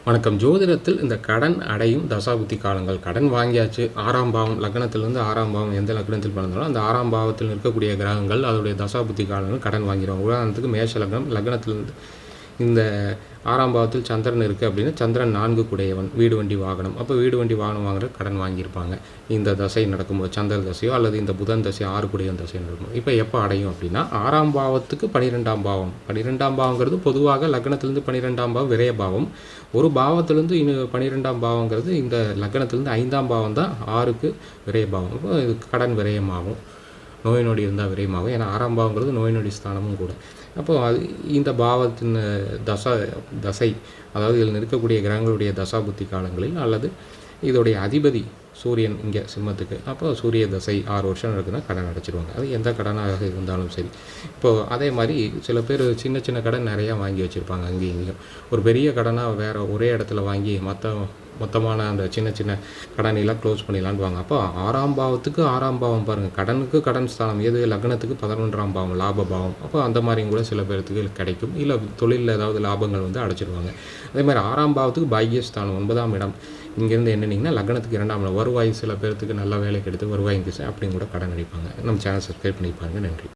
வணக்கம். ஜோதிடத்தில் இந்த கடன் அடையும் தசாபுத்தி காலங்கள். கடன் வாங்கியாச்சு, 6ஆம் பாவம் லக்னத்திலிருந்து 6ஆம் பாவம் எந்த லக்னத்தில் பிறந்தாலும் அந்த 6ஆம் பாவத்தில் இருக்கக்கூடிய கிரகங்கள் அதோடைய தசாபுத்தி காலங்கள் கடன் வாங்கிடுவாங்க. உதாரணத்துக்கு மேஷ லக்னம், லக்னத்திலிருந்து இந்த 6ஆம் பாவத்தில் சந்திரன் இருக்குது அப்படின்னா சந்திரன் 4 குடையவன், வீடு வண்டி வாகனம். அப்போ வீடு வண்டி வாகனம் வாங்குற கடன் வாங்கியிருப்பாங்க இந்த தசை நடக்கும்போது, சந்திர தசையோ அல்லது இந்த புதன் தசை 6 குடையவன் தசை நடக்கும். இப்போ எப்போ அடையும் அப்படின்னா 6ஆம் பாவத்துக்கு 12ஆம் பாவம். 12ஆம் பாவங்கிறது பொதுவாக லக்னத்திலிருந்து 12ஆம் பாவம் விரய பாவம். ஒரு பாவத்திலேருந்து இன்னும் 12ஆம் பாவங்கிறது இந்த லக்னத்திலேருந்து 5ஆம் பாவம் தான் 6க்கு விரய பாவம். இப்போ இது கடன் விரயமாகும், நோய் நொடி இருந்தால் விரயமாகும். ஏன்னா 6ஆம் பாவங்கிறது நோய் நொடி ஸ்தானமும் கூட. அப்போது அது இந்த பாவத்தின் தசை, அதாவது இதில் இருக்கக்கூடிய கிரகங்களுடைய தசாபுத்தி காலங்களில் அல்லது இதோடைய அதிபதி சூரியன் இங்கே சிம்மத்துக்கு, அப்போ சூரிய தசை 6 வருஷம் இருக்குன்னா கடன் அடைச்சிடுவாங்க. அது எந்த கடனாக இருந்தாலும் சரி. இப்போது அதே மாதிரி சில பேர் சின்ன சின்ன கடன் நிறையா வாங்கி வச்சுருப்பாங்க. அங்கேயும் இங்கேயும் ஒரு பெரிய கடனாக வேறு ஒரே இடத்துல வாங்கி மொத்தமான அந்த சின்ன சின்ன கடனையெல்லாம் க்ளோஸ் பண்ணிடலான்னு வாங்க. அப்போ 6ஆம் பாவத்துக்கு 6ஆம் பாவம் பாருங்கள், கடனுக்கு கடன் ஸ்தானம். எது லக்னத்துக்கு 11ஆம் பாவம் லாப பாவம். அப்போ அந்த மாதிரியும் கூட சில பேர்த்துக்கு கிடைக்கும். இல்லை தொழிலில் ஏதாவது லாபங்கள் வந்து அடைச்சிடுவாங்க. அதே மாதிரி 6ஆம் பாவத்துக்கு பாக்கியஸ்தானம் 9ஆம் இடம். இங்கேருந்து என்னென்னிங்கன்னா லக்னத்துக்கு 2ஆம் இடம் வருவாய். சில பேர்த்துக்கு நல்ல வேலை கிடைத்து வருவாய் இங்கிச்சு அப்படின்னு கூட கடன் அடிப்பாங்க. நம்ம சேனல் சப்ஸ்கிரைப் பண்ணி பாருங்கள். நன்றி.